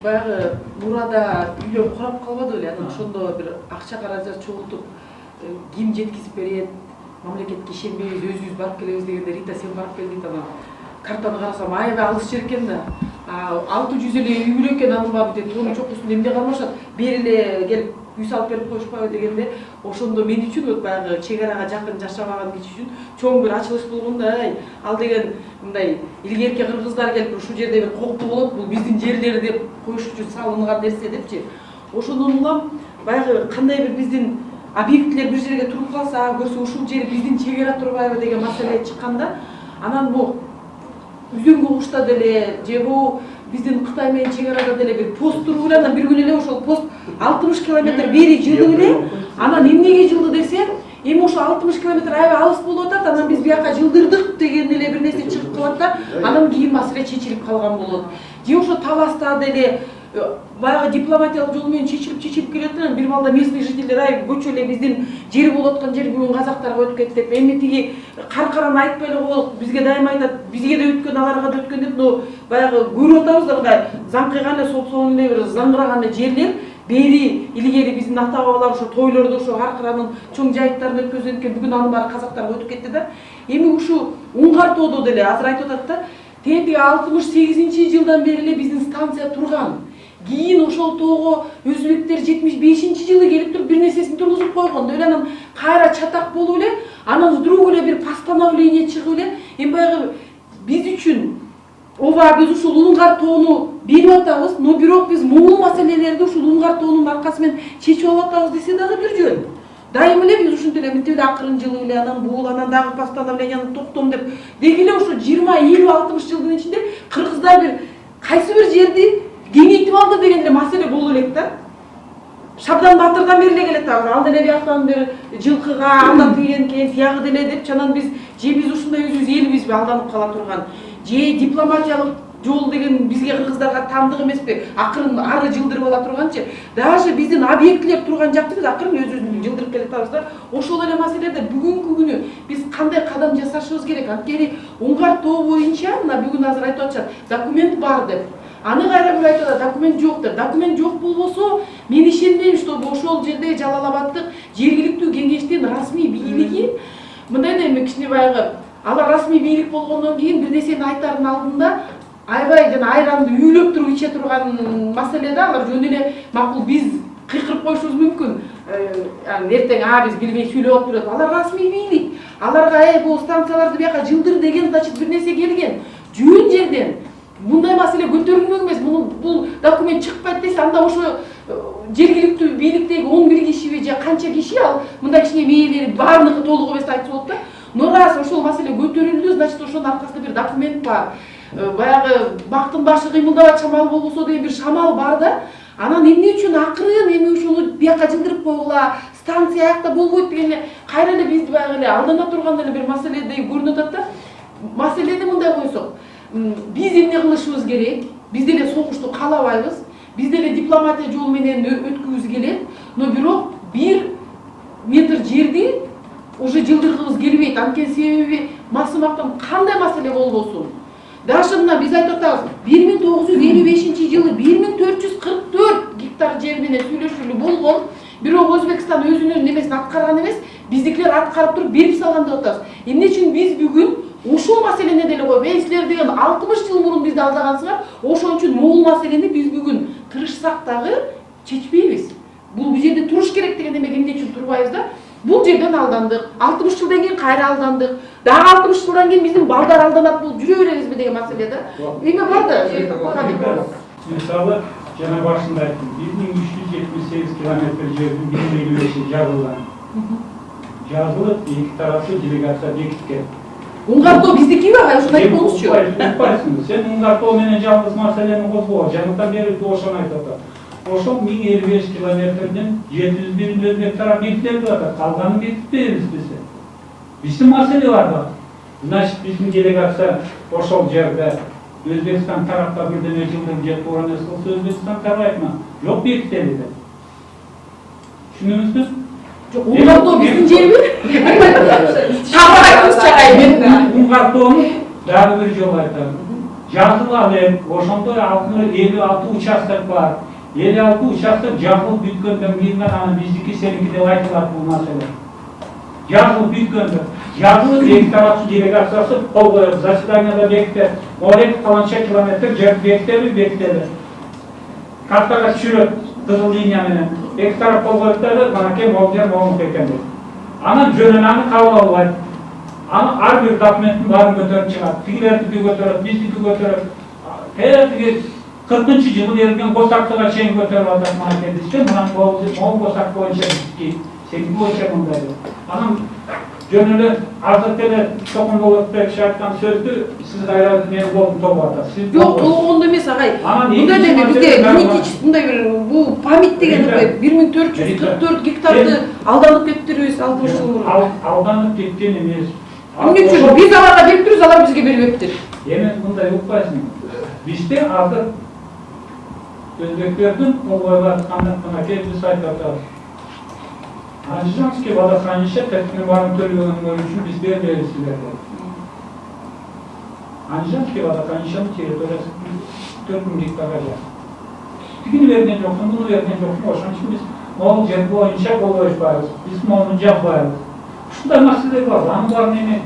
Баягы Мурада үйлөр курап калбады беле, анан ошондо бир акча каражат чогултуп ким жеткизип берет, мамлекетке ишенбейбиз, өзүбүз барып келебиз дегенде Рита сен барып кел дейт. Анан картаны карасам аябай алыс жер экен да. 600 эле үй бүлө экен, анын баары дейт, тонун чокусунда эмне калмашат, бери эле келип үй салып берип коюшпайбы дегенде, ошондо мен үчүн вот баягы чек арага жакын жашабаган киши үчүн чоң бир ачылыш болгон да. Ал деген мындай илгерки кыргыздар келип ушул жерде бир кокту болот, бул биздин жерлер деп коюш үчүн салынган нерсе депчи. Ошондон улам баягы кандай бир биздин объектилер бир жерге туруп калса, көрсө ушул жер биздин чек ара турбайбы деген маселе чыкканда, анан бул Үзөнгө кушта деле же бул биздин Кытай менен чек арада деле бир пост туруп эле, анан бир күнү эле ошол пост 60 километр бери жылдып эле. Анан эмнеге жылды десе, эми ошо 60 километр аябай алыс болуп атат, анан биз бияка жылдырдык деген эле бир нерсе чыгып калат да, анан кийин маселе чечилип калган болот. Же ошо Таласта деле баягы дипломатиялык жол менен чечилип келет, анан бир балда местный жителдер ай көчө эле биздин жер болуп аткан жер бүгүн казактарга өтүп кетти деп, эми тиги каркараны айтпай эле коелук, бизге дайыма айтат, бизге да өткөн, аларга да өткөн деп, но баягы көрүп атабыз да, мындай заңкыйган эле сопсоон эле бир заңгыраган эле жерлер. Бери илгери биздин ата бабалар ошо тойлордо ошо каркаранын чоң жайыттарын өткөзгөн экен, бүгүн анын баары казактарга өтүп кетти да. Эми ушу Уңгартоодо деле азыр айтып атат да, тетиги 68-жылдан бери эле биздин станция турган. Кийин ошол тоого өзбектер 75-жылы келип туруп бир нерсесин тургузуп койгон. Эле анан кайра чатак болуп эле, анан вдруг эле бир постановление чыгып эле, эми баягы биз үчүн ооба биз ушул Уңгартоону берип атабыз, но бирок биз могул маселелерди ушул Уңгартоонун аркасы менен чечип алып атабыз десе дагы бир жөн. Дайыма эле биз ушинтип эле мынтип эле акырын жылып эле, анан бул, анан дагы постановленияны токтом деп деги эле ошо 20, 50, 60 жылдын ичинде кыргыздар бир кайсы бир жерди кеңейтип алды деген эле маселе болуп элек да. Шабдан Батырдан бери эле келет ал деле бияктан бир жылкыга алдап келген экен, тиягы деле депчи, анан биз же биз ушундай өзүбүз элбизби алданып кала турган, же дипломатиялык жол деген бизге кыргыздарга тандык эмеспи, акырын ары жылдырып ала турганчы, даже биздин объектилер турган жакты биз акырын өзүбүз жылдырып келатабыз да. Ошол эле маселеде бүгүнкү күнү биз кандай кадам жасашыбыз керек? Анткени Уңгартоо боюнча мына бүгүн азыр айтып атышат, документ бар деп. Аны кайра бир айтып атат, документ жок деп. Документ жок болбосо, мен ишенбейм, что ошол жерде Жалал-Абадтык жергиликтүү кеңештин расмий бийлиги мындай да, эми кичине баягы алар расмий бийлик болгондон кийин бир нерсени айтардын алдында аябай жана айранды үйлөп туруп иче турган маселеде алар жөн эле макул биз кыйкырып коюшубуз мүмкүн. Эртең биз билбей сүйлөп атып, алар расмий бийлик. Аларга бул станцияларды бияка жылдыр деген, значит бир нерсе келген. Жөн жерден мындай маселе көтөрүлмөк эмес. Бул документ чыкпайт десе, анда ошо жергиликтүү бийликтеги 11 кишиби же канча киши ал мындай кичине мээли баарыныгы толук эмес айтып болот да. Но раз ошол маселе көтөрүлдү, значит ошонун аркасында бир документ бар. Баягы бактын башы кыймылдабайт, шамал болбосо деген бир шамал бар да. Анан эмне үчүн акырын эми ушуну бияка жылдырып койгула, станция аякта болбойт деген эле кайра эле бизди баягы эле алдана турган эле бир маселедей көрүнүп атат да. Маселени мындай койсок, биз эмне кылышыбыз керек? Биз деле согушту каалабайбыз. Биз деле дипломатия жолу менен өткүбүз келет, но бирок 1 метр жерди уже жылдыргыбыз келбейт. Анткени себеби масымактан кандай маселе болбосун. Даже мына биз айтып атабыз, 1955-жылы 1444 гектар жер менен сүйлөшүүлү болгон, бирок Өзбекстан өзүнүн немесин аткарган эмес, биздикилер аткарып туруп берип салган деп атабыз. Эмне үчүн биз бүгүн ушул маселени деле коюп, силер деген 60 жыл мурун бизди алдагансыңар, ошон үчүн могул маселени биз бүгүн тырышсак дагы чечпейбиз. Бул жерде туруш керек деген эмне үчүн турбайбыз да? Бул жерден алдандык, 60 жылдан кийин кайра алдандык, дагы 60 жылдан кийин биздин балдар алданат болуп жүрө беребизби деген маселе да. Эми бар да. Мисалы, жана башында айттым, 1378 километр жердин 155 жазылган. Жазылып, эки тараптуу делегация бекиткен. Уңгартоо биздикиби ага, ошону айтып болуңузчу. Укпайсыңыз, сен Уңгартоо менен жалгыз маселени козгоо, жанагдан бери ошону айтып атат. Ошол 1055 километрден 701 гектар бекитилип атат. Калганын бекитпейбиз биз. Биздин маселе бар да. Значит, биздин делегация ошол жерде Өзбекстан тарапта бирдеме жылдын же туура эмес болсо Өзбекстан тарабайбы? Жок, бекители деп. Түшүнүңүзбү? Жок, Уңгартоо биздин жерби? Табак айтыңыз чагай мен. Уңгартоону дагы бир жолу айтам. Жазылалы, ошондой 56 участок бар. 56 участок жазылып бүткөндөн кийин гана биздики сеники деп айтылат бул маселе. Жазылып бүткөндө, жазылып эки тараптын делегациясы кол коёт, заседанияда бекитет. Орек каланча километр жер бекитеби. Картага түшүрөт кызыл линия менен. Эки тарап кол коёт да, манакей могул жер могул экен деп. Анан жөнүнөн аны кабыл албайт. Аны ар бир документтин баарын көтөрүп чыгат. Тигилердики көтөрөт, биздики көтөрөт. Тиги 40-жылы берилген госактыга чейин көтөрүп атат манакей десе, мына могул госак боюнча биздики, сеники боюнча мындай деп. Анан жөн эле азыр деле Чокун Болотбек айткан сөздү сиз кайра менин колум тогуп атат. Жок, ондой эмес агай. Мындай деме бизде генетический мындай бир бул память деген 1444 гектарды алданып кетиптирбиз алдын жыл. Алданып кеткен эмес. Эмне үчүн биз аларга берип турбуз, алар бизге бербептир. Эми мындай укпайсың. Бизде азыр өзбектердин кол коюп аткан мынакей биз айтып атабыз. Андижанский водохранилище тектин баарын төлөгөнүң үчүн биз бербейбиз силерге. Андижанский водохранилищенин территориясы 4000 гектарга жер. Тигини берген жоксуң, муну берген жоксуң, ошон үчүн биз могул жер боюнча кол коюшпайбыз. Биз муну жаппайбыз. Ушундай маселелер бар. Анын баарын эми